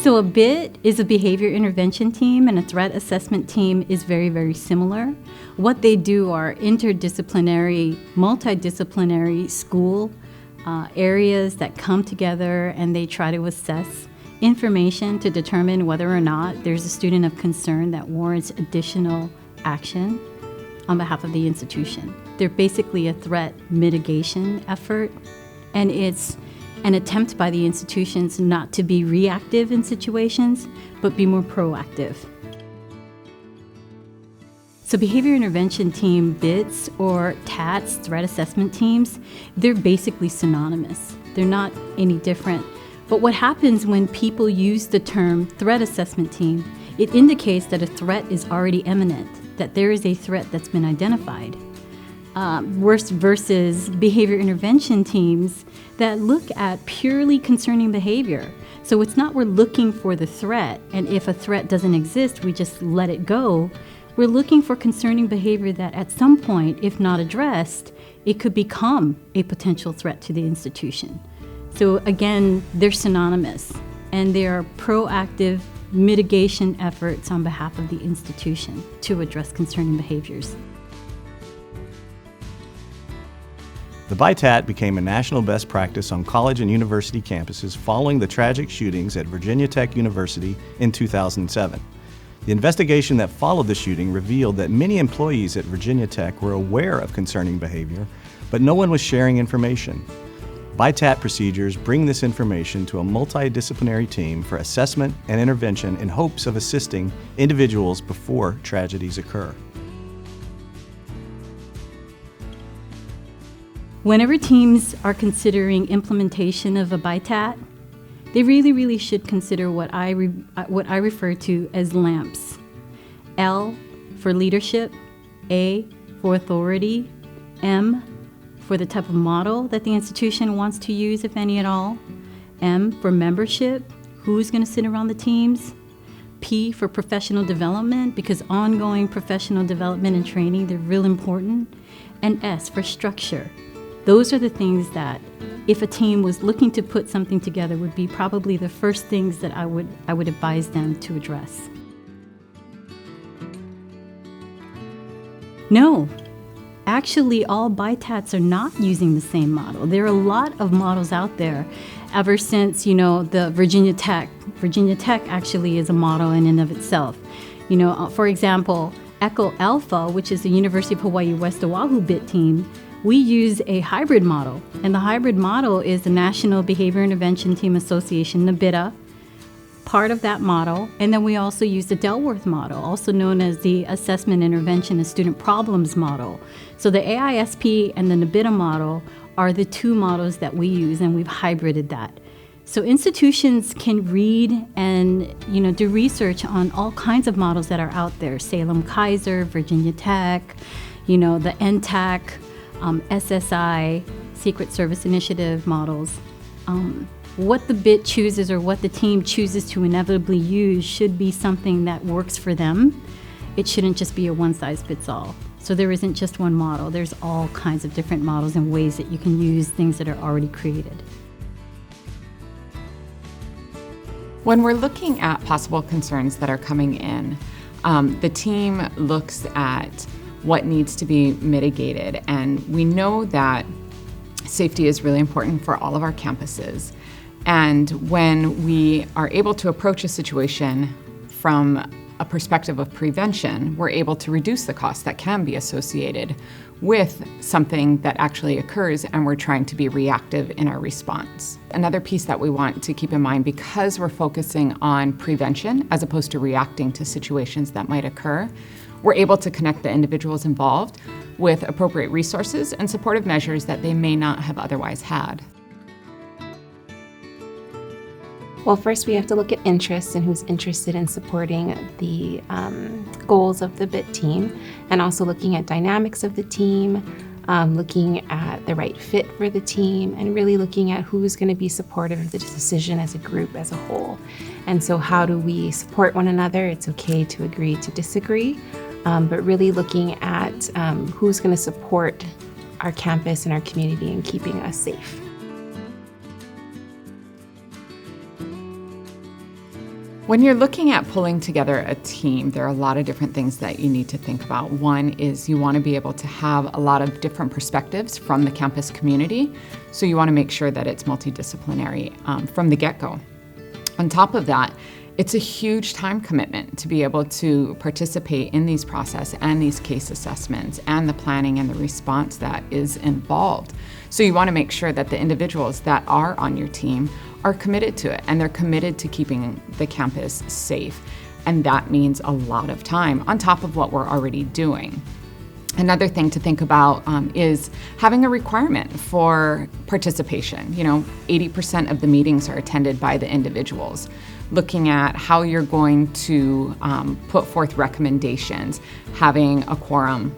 So a BIT is a behavior intervention team, and a threat assessment team is very, very similar. What they do are interdisciplinary, multidisciplinary school areas that come together, and they try to assess information to determine whether or not there's a student of concern that warrants additional action on behalf of the institution. They're basically a threat mitigation effort, and it's an attempt by the institutions not to be reactive in situations, but be more proactive. So behavior intervention team, BITs, or TATs, threat assessment teams, they're basically synonymous. They're not any different. But what happens when people use the term threat assessment team, it indicates that a threat is already imminent, that there is a threat that's been identified. Versus behavior intervention teams that look at purely concerning behavior. So it's not we're looking for the threat, and if a threat doesn't exist, we just let it go. We're looking for concerning behavior that at some point, if not addressed, it could become a potential threat to the institution. So again, they're synonymous, and they are proactive mitigation efforts on behalf of the institution to address concerning behaviors. The BITAT became a national best practice on college and university campuses following the tragic shootings at Virginia Tech University in 2007. The investigation that followed the shooting revealed that many employees at Virginia Tech were aware of concerning behavior, but no one was sharing information. BITAT procedures bring this information to a multidisciplinary team for assessment and intervention in hopes of assisting individuals before tragedies occur. Whenever teams are considering implementation of a BITAT, they really should consider what I refer to as LAMPs. L for leadership, A for authority, M for the type of model that the institution wants to use, if any at all, M for membership, who's going to sit around the teams, P for professional development, because ongoing professional development and training, they're real important, and S for structure. Those are the things that, if a team was looking to put something together, would be probably the first things that I would advise them to address. No, actually all BITATs are not using the same model. There are a lot of models out there ever since, the Virginia Tech. Virginia Tech actually is a model in and of itself. For example, Echo Alpha, which is the University of Hawaii West Oahu BIT team, we use a hybrid model, and the hybrid model is the National Behavior Intervention Team Association, NBITA, part of that model, and then we also use the Delworth model, also known as the Assessment, Intervention, and Student Problems model. So the AISP and the NBITA model are the two models that we use, and we've hybrided that. So institutions can read and do research on all kinds of models that are out there, Salem-Keiser, Virginia Tech, the NTAC, SSI, Secret Service Initiative models. What the BIT chooses or what the team chooses to inevitably use should be something that works for them. It shouldn't just be a one-size-fits-all. So there isn't just one model. There's all kinds of different models and ways that you can use things that are already created. When we're looking at possible concerns that are coming in, the team looks at what needs to be mitigated. And we know that safety is really important for all of our campuses. And when we are able to approach a situation from a perspective of prevention, we're able to reduce the costs that can be associated with something that actually occurs, and we're trying to be reactive in our response. Another piece that we want to keep in mind, because we're focusing on prevention as opposed to reacting to situations that might occur, we're able to connect the individuals involved with appropriate resources and supportive measures that they may not have otherwise had. Well, first we have to look at interests and who's interested in supporting the goals of the BIT team, and also looking at dynamics of the team, looking at the right fit for the team, and really looking at who's going to be supportive of the decision as a group, as a whole. And so how do we support one another? It's okay to agree to disagree, but really looking at who's going to support our campus and our community in keeping us safe. When you're looking at pulling together a team, there are a lot of different things that you need to think about. One is you want to be able to have a lot of different perspectives from the campus community, so you want to make sure that it's multidisciplinary from the get-go. On top of that, it's a huge time commitment to be able to participate in these process and these case assessments and the planning and the response that is involved. So you want to make sure that the individuals that are on your team are committed to it, and they're committed to keeping the campus safe. And that means a lot of time on top of what we're already doing. Another thing to think about is having a requirement for participation. 80% of the meetings are attended by the individuals. Looking at how you're going to put forth recommendations, having a quorum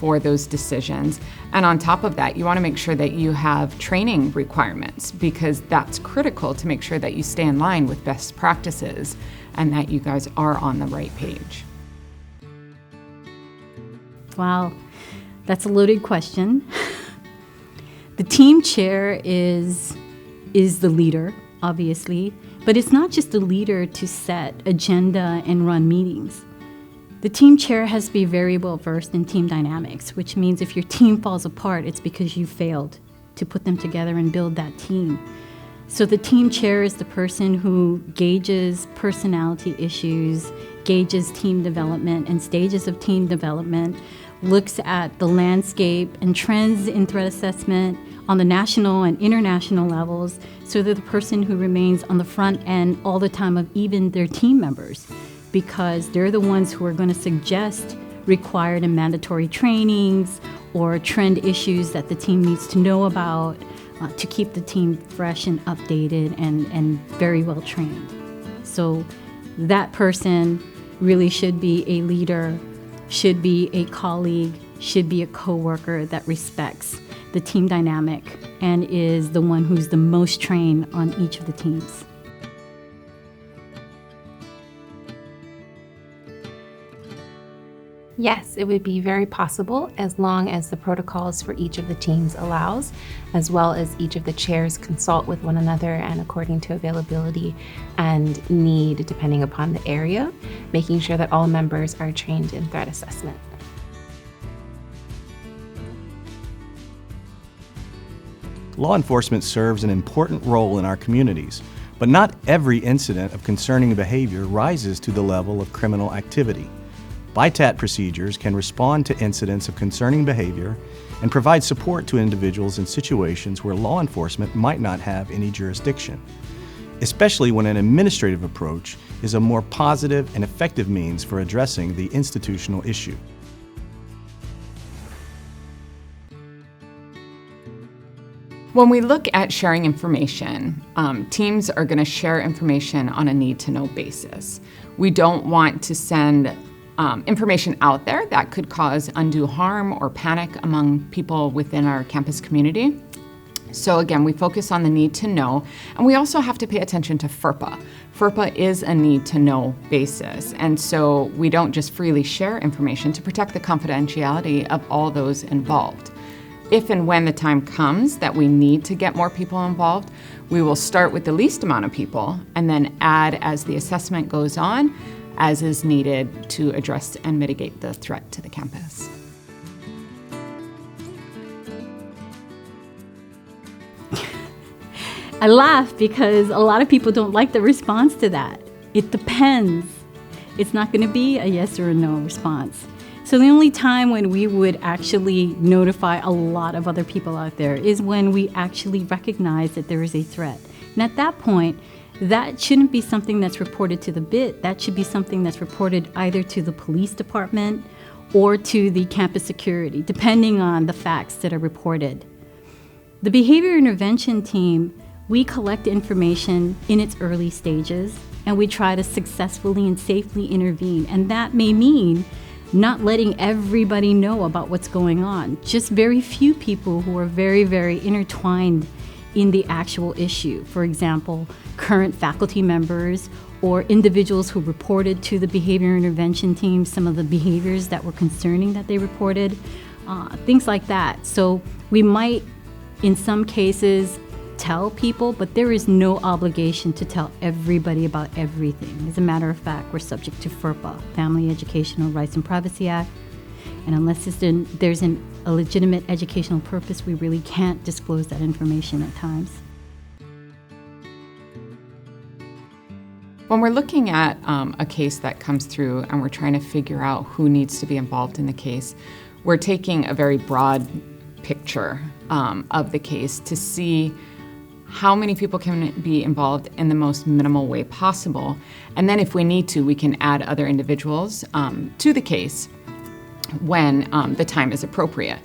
for those decisions. And on top of that, you want to make sure that you have training requirements, because that's critical to make sure that you stay in line with best practices and that you guys are on the right page. Wow, that's a loaded question. The team chair is the leader, obviously, but it's not just the leader to set agenda and run meetings. The team chair has to be very well versed in team dynamics, which means if your team falls apart, it's because you failed to put them together and build that team. So the team chair is the person who gauges personality issues, gauges team development and stages of team development, looks at the landscape and trends in threat assessment on the national and international levels, so they're the person who remains on the front end all the time of even their team members, because they're the ones who are going to suggest required and mandatory trainings or trend issues that the team needs to know about to keep the team fresh and updated and very well trained. So that person really should be a leader, should be a colleague, should be a coworker that respects the team dynamic and is the one who's the most trained on each of the teams. Yes, it would be very possible as long as the protocols for each of the teams allows, as well as each of the chairs consult with one another and according to availability and need depending upon the area, making sure that all members are trained in threat assessment. Law enforcement serves an important role in our communities, but not every incident of concerning behavior rises to the level of criminal activity. BITAT procedures can respond to incidents of concerning behavior and provide support to individuals in situations where law enforcement might not have any jurisdiction, especially when an administrative approach is a more positive and effective means for addressing the institutional issue. When we look at sharing information, teams are going to share information on a need-to-know basis. We don't want to send information out there that could cause undue harm or panic among people within our campus community. So again, we focus on the need to know, and we also have to pay attention to FERPA. FERPA is a need to know basis, and so we don't just freely share information to protect the confidentiality of all those involved. If and when the time comes that we need to get more people involved, we will start with the least amount of people and then add as the assessment goes on, as is needed to address and mitigate the threat to the campus. I laugh because a lot of people don't like the response to that. It depends. It's not going to be a yes or a no response. So the only time when we would actually notify a lot of other people out there is when we actually recognize that there is a threat. And at that point, that shouldn't be something that's reported to the BIT. That should be something that's reported either to the police department or to the campus security, depending on the facts that are reported. The behavior intervention team, we collect information in its early stages, and we try to successfully and safely intervene. And that may mean not letting everybody know about what's going on, just very few people who are very, very intertwined in the actual issue. For example, current faculty members or individuals who reported to the behavior intervention team some of the behaviors that were concerning that they reported, things like that. So we might, in some cases, tell people, but there is no obligation to tell everybody about everything. As a matter of fact, we're subject to FERPA, Family Educational Rights and Privacy Act, and unless there's a legitimate educational purpose, we really can't disclose that information at times. When we're looking at a case that comes through and we're trying to figure out who needs to be involved in the case, we're taking a very broad picture of the case to see how many people can be involved in the most minimal way possible. And then if we need to, we can add other individuals to the case when the time is appropriate.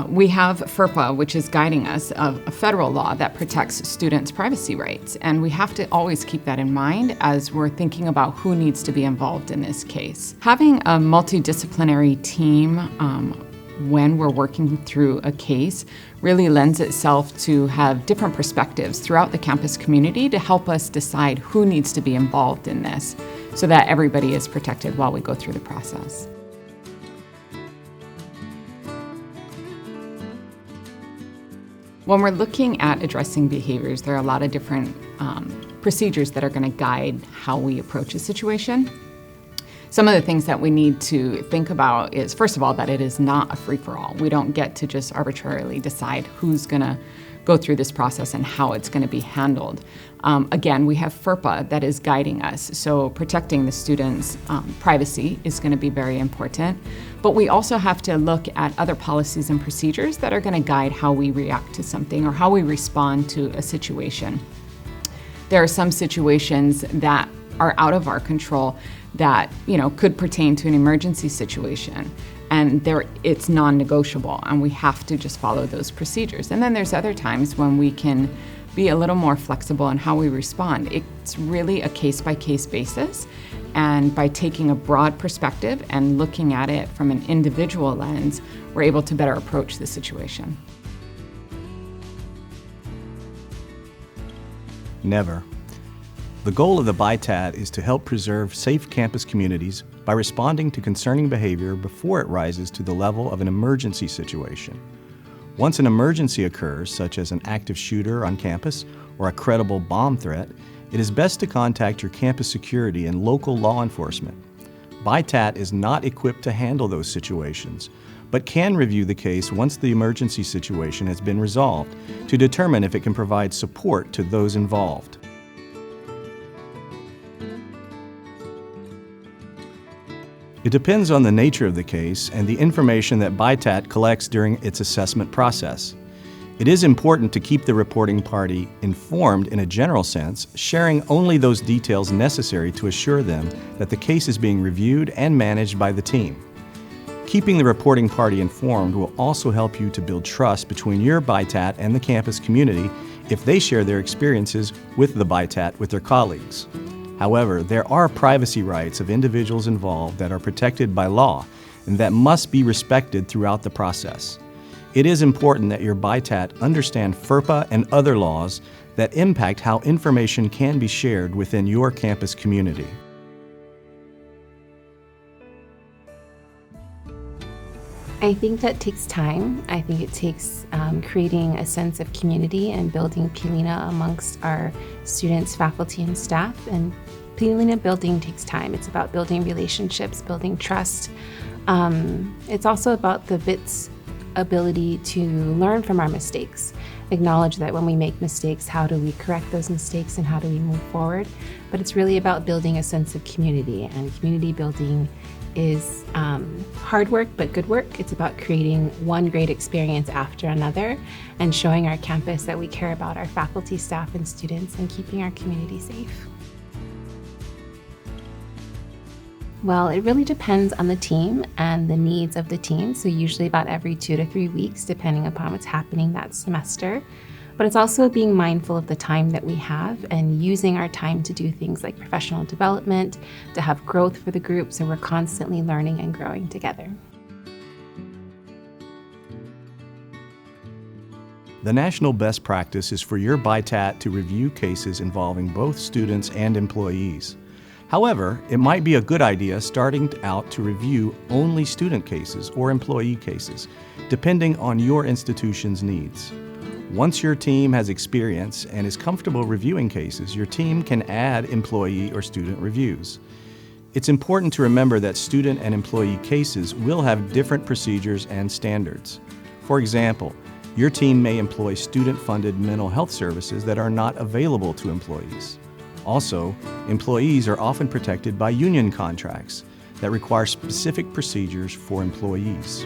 We have FERPA, which is guiding us, of a federal law that protects students' privacy rights. And we have to always keep that in mind as we're thinking about who needs to be involved in this case. Having a multidisciplinary team when we're working through a case really lends itself to have different perspectives throughout the campus community to help us decide who needs to be involved in this so that everybody is protected while we go through the process. When we're looking at addressing behaviors, there are a lot of different procedures that are going to guide how we approach a situation. Some of the things that we need to think about is, first of all, that it is not a free-for-all. We don't get to just arbitrarily decide who's going to go through this process and how it's going to be handled. Again, we have FERPA that is guiding us, so protecting the students' privacy is going to be very important. But we also have to look at other policies and procedures that are going to guide how we react to something or how we respond to a situation. There are some situations that are out of our control that could pertain to an emergency situation, and it's non-negotiable, and we have to just follow those procedures. And then there's other times when we can be a little more flexible in how we respond. It's really a case-by-case basis, and by taking a broad perspective and looking at it from an individual lens, we're able to better approach the situation. Never. The goal of the BITAT is to help preserve safe campus communities by responding to concerning behavior before it rises to the level of an emergency situation. Once an emergency occurs, such as an active shooter on campus or a credible bomb threat, it is best to contact your campus security and local law enforcement. BITAT is not equipped to handle those situations, but can review the case once the emergency situation has been resolved to determine if it can provide support to those involved. It depends on the nature of the case and the information that BITAT collects during its assessment process. It is important to keep the reporting party informed in a general sense, sharing only those details necessary to assure them that the case is being reviewed and managed by the team. Keeping the reporting party informed will also help you to build trust between your BITAT and the campus community if they share their experiences with the BITAT with their colleagues. However, there are privacy rights of individuals involved that are protected by law and that must be respected throughout the process. It is important that your BITAT understand FERPA and other laws that impact how information can be shared within your campus community. I think that takes time. I think it takes creating a sense of community and building Pilina amongst our students, faculty, and staff. And Pilina building takes time. It's about building relationships, building trust. It's also about the BIT's ability to learn from our mistakes, acknowledge that when we make mistakes, how do we correct those mistakes and how do we move forward? But it's really about building a sense of community, and community building is hard work, but good work. It's about creating one great experience after another and showing our campus that we care about our faculty, staff, and students and keeping our community safe. Well, it really depends on the team and the needs of the team. So usually about every 2 to 3 weeks, depending upon what's happening that semester. But it's also being mindful of the time that we have and using our time to do things like professional development, to have growth for the group, so we're constantly learning and growing together. The national best practice is for your BITAT to review cases involving both students and employees. However, it might be a good idea starting out to review only student cases or employee cases, depending on your institution's needs. Once your team has experience and is comfortable reviewing cases, your team can add employee or student reviews. It's important to remember that student and employee cases will have different procedures and standards. For example, your team may employ student-funded mental health services that are not available to employees. Also, employees are often protected by union contracts that require specific procedures for employees.